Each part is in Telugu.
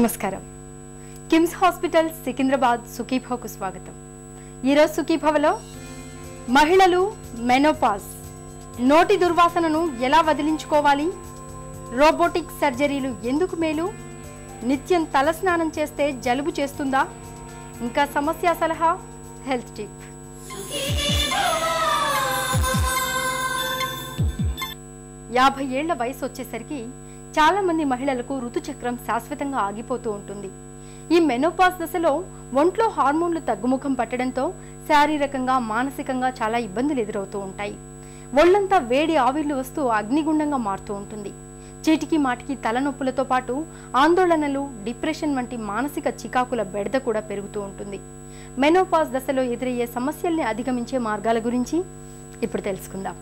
నమస్కారం. కిమ్స్ హాస్పిటల్ సికింద్రాబాద్ సుఖీభవకు స్వాగతం. ఈరోజు సుఖీభవలో మహిళలు మెనోపాజ్, నోటి దుర్వాసనను ఎలా వదిలించుకోవాలి, రోబోటిక్ సర్జరీలు ఎందుకు మేలు, నిత్యం తలస్నానం చేస్తే జలుబు చేస్తుందా, ఇంకా సమస్య సలహా, హెల్త్ టిప్. 50 ఏళ్ల వయసు వచ్చేసరికి చాలా మంది మహిళలకు ఋతుచక్రం శాశ్వతంగా ఆగిపోతూ ఉంటుంది. ఈ మెనోపాజ్ దశలో ఒంట్లో హార్మోన్లు తగ్గుముఖం పట్టడంతో శారీరకంగా మానసికంగా చాలా ఇబ్బందులు ఎదురవుతూ ఉంటాయి. ఒళ్లంతా వేడి ఆవిర్లు వస్తూ అగ్నిగుండంగా మారుతూ ఉంటుంది. చీటికి మాటికి తలనొప్పులతో పాటు ఆందోళనలు, డిప్రెషన్ వంటి మానసిక చికాకుల బెడద కూడా పెరుగుతూ ఉంటుంది. మెనోపాజ్ దశలో ఎదురయ్యే సమస్యల్ని అధిగమించే మార్గాల గురించి ఇప్పుడు తెలుసుకుందాం.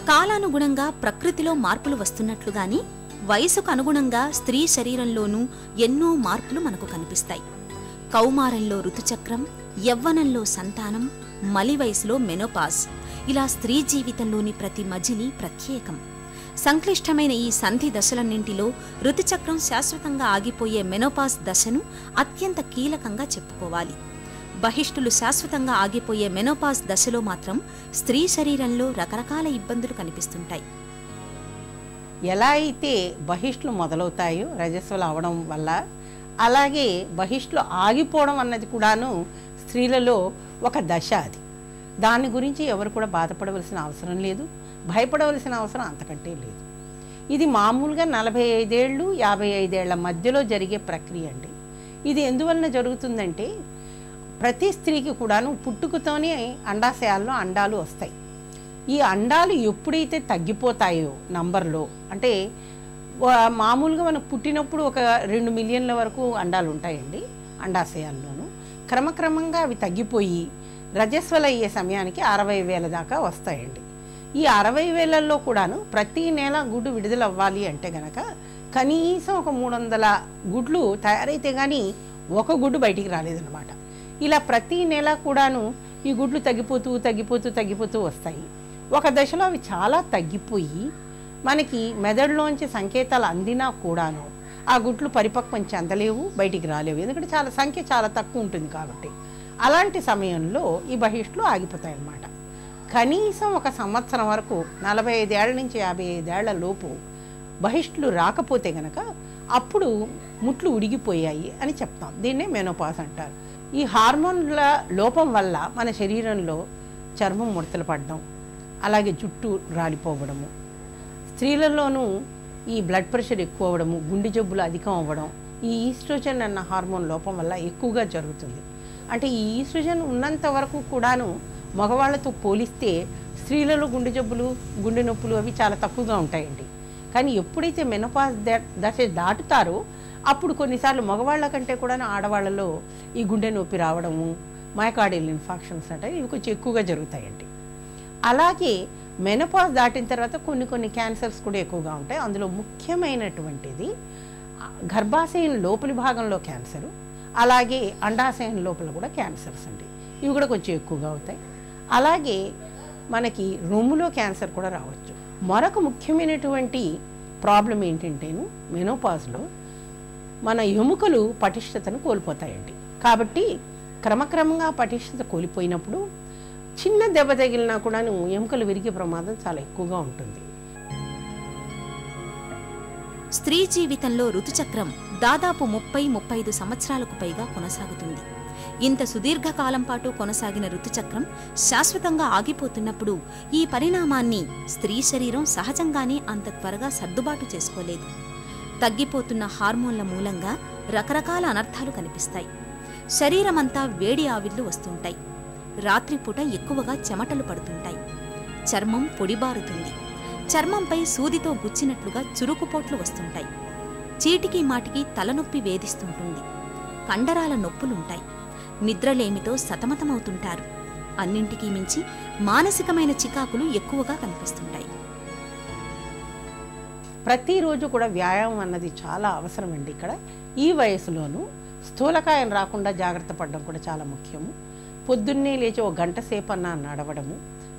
కాలానుగుణంగా ప్రకృతిలో మార్పులు వస్తున్నట్లుగాని వయసుకు అనుగుణంగా స్త్రీ శరీరంలోనూ ఎన్నో మార్పులు మనకు కనిపిస్తాయి. కౌమారంలో ఋతుచక్రం, యవ్వనంలో సంతానం, మలి వయసులో మెనోపాజ్, ఇలా స్త్రీ జీవితంలోని ప్రతి మజిలీ ప్రత్యేకం. సంక్లిష్టమైన ఈ సంధి దశలన్నింటిలో ఋతుచక్రం శాశ్వతంగా ఆగిపోయే మెనోపాజ్ దశను అత్యంత కీలకంగా చెప్పుకోవాలి. బహిష్టులు శాశ్వతంగా ఆగిపోయే మెనోపాజ్ దశలో మాత్రం స్త్రీ శరీరంలో రకరకాల ఇబ్బందులు కనిపిస్తుంటాయి. ఎలా అయితే బహిష్టులు మొదలవుతాయో రజస్సులు అవడం వల్ల, అలాగే బహిష్టులు ఆగిపోవడం అన్నది కూడాను స్త్రీలలో ఒక దశ. అది దాని గురించి ఎవరు కూడా బాధపడవలసిన అవసరం లేదు, భయపడవలసిన అవసరం అంతకంటే లేదు. ఇది మామూలుగా 45 ఏళ్ళు 55 ఏళ్ల మధ్యలో జరిగే ప్రక్రియ అండి. ఇది ఎందువలన జరుగుతుందంటే, ప్రతి స్త్రీకి కూడాను పుట్టుకతోనే అండాశయాల్లో అండాలు వస్తాయి. ఈ అండాలు ఎప్పుడైతే తగ్గిపోతాయో నంబర్లో, అంటే మామూలుగా మనకు పుట్టినప్పుడు ఒక 2 మిలియన్ల వరకు అండాలు ఉంటాయండి అండాశయాల్లోనూ. క్రమక్రమంగా అవి తగ్గిపోయి రజస్వల అయ్యే సమయానికి 60,000 దాకా వస్తాయండి. ఈ 60,000లో కూడాను ప్రతి నెల గుడ్డు విడుదల అవ్వాలి అంటే గనక కనీసం ఒక 300 గుడ్లు తయారైతే కానీ ఒక గుడ్డు బయటికి రాలేదన్నమాట. ఇలా ప్రతి నెల కూడాను ఈ గుడ్లు తగ్గిపోతూ తగ్గిపోతూ తగ్గిపోతూ వస్తాయి. ఒక దశలో అవి చాలా తగ్గిపోయి మనకి మెదడులోంచి సంకేతాలు అందినా కూడాను ఆ గుడ్లు పరిపక్వం చెందలేవు, బయటికి రాలేవు. ఎందుకంటే సంఖ్య చాలా తక్కువ ఉంటుంది కాబట్టి. అలాంటి సమయంలో ఈ బహిష్టులు ఆగిపోతాయి అన్నమాట. కనీసం ఒక సంవత్సరం వరకు 45 ఏళ్ల నుంచి 55 ఏళ్ల లోపు బహిష్టులు రాకపోతే గనక అప్పుడు ముట్లు ఉడిగిపోయాయి అని చెప్తాం. దీన్నే మెనోపాజ్ అంటారు. ఈ హార్మోన్ల లోపం వల్ల మన శరీరంలో చర్మం ముడతలు పడడం, అలాగే జుట్టు రాలిపోవడము, స్త్రీలలోనూ ఈ బ్లడ్ ప్రెషర్ ఎక్కువ అవ్వడము, గుండె జబ్బులు అధికం అవ్వడం ఈ ఈస్ట్రోజన్ అన్న హార్మోన్ లోపం వల్ల ఎక్కువగా జరుగుతుంది. అంటే ఈ ఈస్ట్రోజన్ ఉన్నంత వరకు కూడాను మగవాళ్లతో పోలిస్తే స్త్రీలలో గుండె జబ్బులు, గుండె నొప్పులు అవి చాలా తక్కువగా ఉంటాయండి. కానీ ఎప్పుడైతే మెనోపాజ్ దశ దాటుతారో అప్పుడు కొన్నిసార్లు మగవాళ్ళ కంటే కూడా ఆడవాళ్లలో ఈ గుండె నొప్పి రావడము, మైకార్డియల్ ఇన్ఫాక్షన్స్ అంటే ఇవి కొంచెం ఎక్కువగా జరుగుతాయండి. అలాగే మెనోపాజ్ దాటిన తర్వాత కొన్ని క్యాన్సర్స్ కూడా ఎక్కువగా ఉంటాయి. అందులో ముఖ్యమైనటువంటిది గర్భాశయం లోపలి భాగంలో క్యాన్సరు, అలాగే అండాశయం లోపల కూడా క్యాన్సర్స్ అండి. ఇవి కూడా కొంచెం ఎక్కువగా అవుతాయి. అలాగే మనకి రొమ్ములో క్యాన్సర్ కూడా రావచ్చు. మరొక ముఖ్యమైనటువంటి ప్రాబ్లం ఏంటంటేను మెనోపాజ్లో మన ఎముకలు పటిష్టతను కోల్పోతాయండి. కాబట్టి క్రమక్రమంగా పటిష్టత కోల్పోయినప్పుడు చిన్న దెబ్బ తగిలినా కూడా ఎముకలు విరిగే ప్రమాదం చాలా ఎక్కువగా ఉంటుంది. స్త్రీ జీవితంలో ఋతుచక్రం దాదాపు 30-35 సంవత్సరాలకు పైగా కొనసాగుతుంది. ఇంత సుదీర్ఘకాలం పాటు కొనసాగిన ఋతుచక్రం శాశ్వతంగా ఆగిపోతున్నప్పుడు ఈ పరిణామాన్ని స్త్రీ శరీరం సహజంగానే అంత త్వరగా సర్దుబాటు చేసుకోలేదు. తగ్గిపోతున్న హార్మోన్ల మూలంగా రకరకాల అనర్థాలు కనిపిస్తాయి. శరీరమంతా వేడి ఆవిర్లు వస్తుంటాయి. రాత్రిపూట ఎక్కువగా చెమటలు పడుతుంటాయి. చర్మం పొడిబారుతుంది. చర్మంపై సూదితో గుచ్చినట్లుగా చురుకుపోట్లు వస్తుంటాయి. చీటికి మాటికి తలనొప్పి వేధిస్తుంటుంది. కండరాల నొప్పులుంటాయి. నిద్రలేమితో సతమతమవుతుంటారు. అన్నింటికీ మించి మానసికమైన చికాకులు ఎక్కువగా కనిపిస్తుంటాయి. ప్రతిరోజు కూడా వ్యాయామం అన్నది చాలా అవసరం అండి. ఇక్కడ ఈ వయసులోనూ స్థూలకాయం రాకుండా జాగ్రత్త పడడం కూడా చాలా ముఖ్యము. పొద్దున్నే లేచి ఒక గంట సేపు అన్నా నడవడము,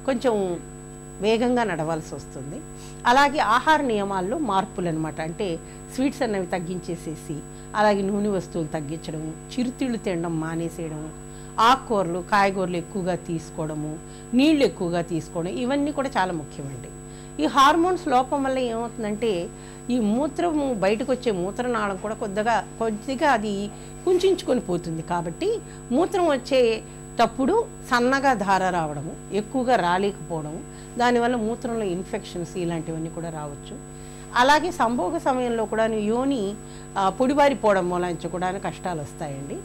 కొంచెం వేగంగా నడవాల్సి వస్తుంది. అలాగే ఆహార నియమాల్లో మార్పులు అనమాట. అంటే స్వీట్స్ అన్నవి తగ్గించేసేసి, అలాగే నూనె వస్తువులు తగ్గించడము, చిరుతిళ్ళు తినడం మానేసేయడము, ఆకుకూరలు కాయగూరలు ఎక్కువగా తీసుకోవడము, నీళ్లు ఎక్కువగా తీసుకోవడం, ఇవన్నీ కూడా చాలా ముఖ్యమండి. ఈ హార్మోన్స్ లోపం వల్ల ఏమవుతుందంటే ఈ మూత్రము బయటకు వచ్చే మూత్రనాళం కూడా కొద్దిగా అది కుంచుకొని పోతుంది. కాబట్టి మూత్రం వచ్చేటప్పుడు సన్నగా ధార రావడము, ఎక్కువగా రాలేకపోవడము, దానివల్ల మూత్రంలో ఇన్ఫెక్షన్స్ ఇలాంటివన్నీ కూడా రావచ్చు. అలాగే సంభోగ సమయంలో కూడా యోని పొడిబారిపోవడం మూలంచి కూడా కష్టాలు వస్తాయండి.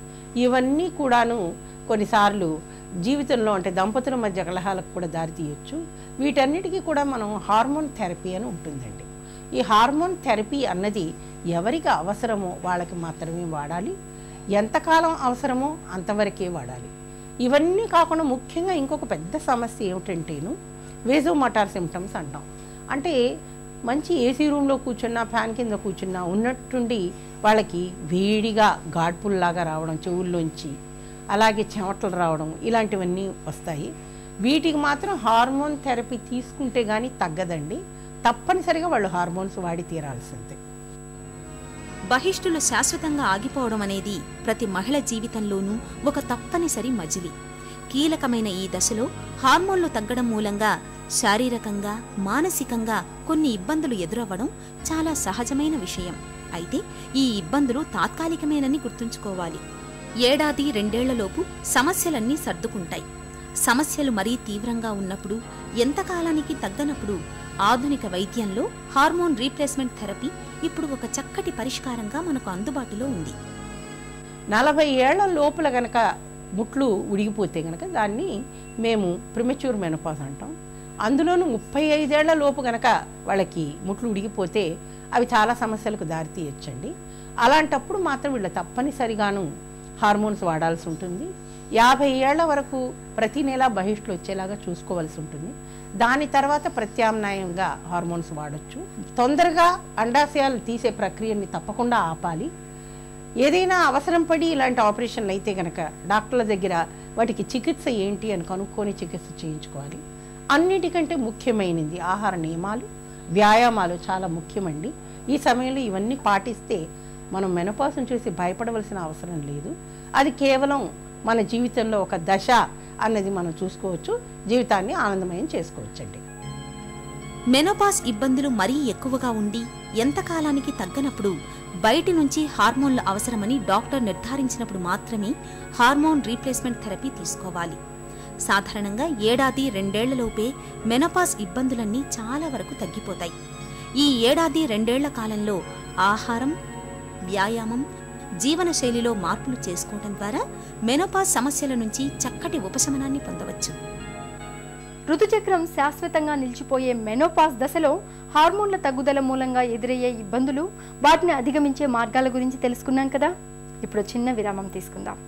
ఇవన్నీ కూడాను కొన్నిసార్లు జీవితంలో అంటే దంపతుల మధ్య కలహాలకు కూడా దారితీయచ్చు. వీటన్నిటికీ కూడా మనం హార్మోన్ థెరపీ అని ఉంటుందండి. ఈ హార్మోన్ థెరపీ అన్నది ఎవరికి అవసరమో వాళ్ళకి మాత్రమే వాడాలి, ఎంతకాలం అవసరమో అంతవరకే వాడాలి. ఇవన్నీ కాకుండా ముఖ్యంగా ఇంకొక పెద్ద సమస్య ఏమిటంటేను వేజోమోటార్ సిమ్టమ్స్ అంటాం. అంటే మంచి ఏసీ రూమ్లో కూర్చున్నా, ఫ్యాన్ కింద కూర్చున్నా ఉన్నట్టుండి వాళ్ళకి వేడిగా గాడ్పుల్లాగా రావడం చెవుల్లోంచి, అలాగే చెమటలు రావడం, ఇలాంటివన్నీ వస్తాయి. వీటికి మాత్రం హార్మోన్ థెరపీ తీసుకుంటే కానీ తగ్గదండి. తప్పనిసరిగా వాళ్ళు హార్మోన్స్ వాడి తీరాల్సిందే. బహిష్టులు శాశ్వతంగా ఆగిపోవడం అనేది ప్రతి మహిళ జీవితంలోనూ ఒక తప్పనిసరి మజిలీ. కీలకమైన ఈ దశలో హార్మోన్లు తగ్గడం మూలంగా శారీరకంగా, మానసికంగా కొన్ని ఇబ్బందులు ఎదురవ్వడం చాలా సహజమైన విషయం. అయితే ఈ ఇబ్బందులు తాత్కాలికమేనని గుర్తుంచుకోవాలి. ఏడాది 2 ఏళ్లలోపు సమస్యలన్నీ సర్దుకుంటాయి. సమస్యలు మరీ తీవ్రంగా ఉన్నప్పుడు, ఎంతకాలానికి తగ్గనప్పుడు ఆధునిక వైద్యంలో హార్మోన్ రీప్లేస్మెంట్ థెరపీ ఇప్పుడు ఒక చక్కటి పరిష్కారంగా మనకు అందుబాటులో ఉంది. 40 ఏళ్ల లోపల గనక ముట్లు ఉడిగిపోతే గనక దాన్ని మేము ప్రిమెచ్యూర్ మెనోపాజ్ అంటాం. అందులోనూ 35 ఏళ్ల లోపు గనక వాళ్ళకి ముట్లు ఉడిగిపోతే అవి చాలా సమస్యలకు దారితీయచ్చండి. అలాంటప్పుడు మాత్రం వీళ్ళు తప్పనిసరిగాను హార్మోన్స్ వాడాల్సి ఉంటుంది. 50 ఏళ్ల వరకు ప్రతి నెల బహిష్టులు వచ్చేలాగా చూసుకోవాల్సి ఉంటుంది. దాని తర్వాత ప్రత్యామ్నాయంగా హార్మోన్స్ వాడచ్చు. తొందరగా అండాశయాలు తీసే ప్రక్రియని తప్పకుండా ఆపాలి. ఏదైనా అవసరం పడి ఇలాంటి ఆపరేషన్లు అయితే కనుక డాక్టర్ల దగ్గర వాటికి చికిత్స ఏంటి అని కనుక్కొని చికిత్స చేయించుకోవాలి. అన్నిటికంటే ముఖ్యమైనది ఆహార నియమాలు, వ్యాయామాలు చాలా ముఖ్యమండి. ఈ సమయంలో ఇవన్నీ పాటిస్తే మనం మెనోపాజ్ను చూసి భయపడవలసిన అవసరం లేదు. అది కేవలం మన జీవితంలో ఒక దశ అన్నది మనం చూసుకోవచ్చు, జీవితాన్ని ఆనందమయం చేసుకోవచ్చండి. మెనోపాజ్ ఇబ్బందులు మరీ ఎక్కువగా ఉండి ఎంతకాలానికి తగ్గనప్పుడు బయటి నుంచి హార్మోన్లు అవసరమని డాక్టర్ నిర్ధారించినప్పుడు మాత్రమే హార్మోన్ రీప్లేస్మెంట్ థెరపీ తీసుకోవాలి. సాధారణంగా ఏడాది 2 ఏళ్లలోపే మెనోపాజ్ ఇబ్బందులన్నీ చాలా వరకు తగ్గిపోతాయి. ఈ ఏడాది 2 ఏళ్ల కాలంలో ఆహారం, వ్యాయామం, జీవనశైలిలో మార్పులు చేసుకోవడం ద్వారా మెనోపాజ్ సమస్యల నుంచి చక్కటి ఉపశమనాన్ని పొందవచ్చు. ఋతుచక్రం శాశ్వతంగా నిలిచిపోయే మెనోపాజ్ దశలో హార్మోన్ల తగ్గుదల మూలంగా ఎదురయ్యే ఇబ్బందులు, వాటిని అధిగమించే మార్గాల గురించి తెలుసుకున్నాం కదా. ఇప్పుడు చిన్న విరామం తీసుకుందాం.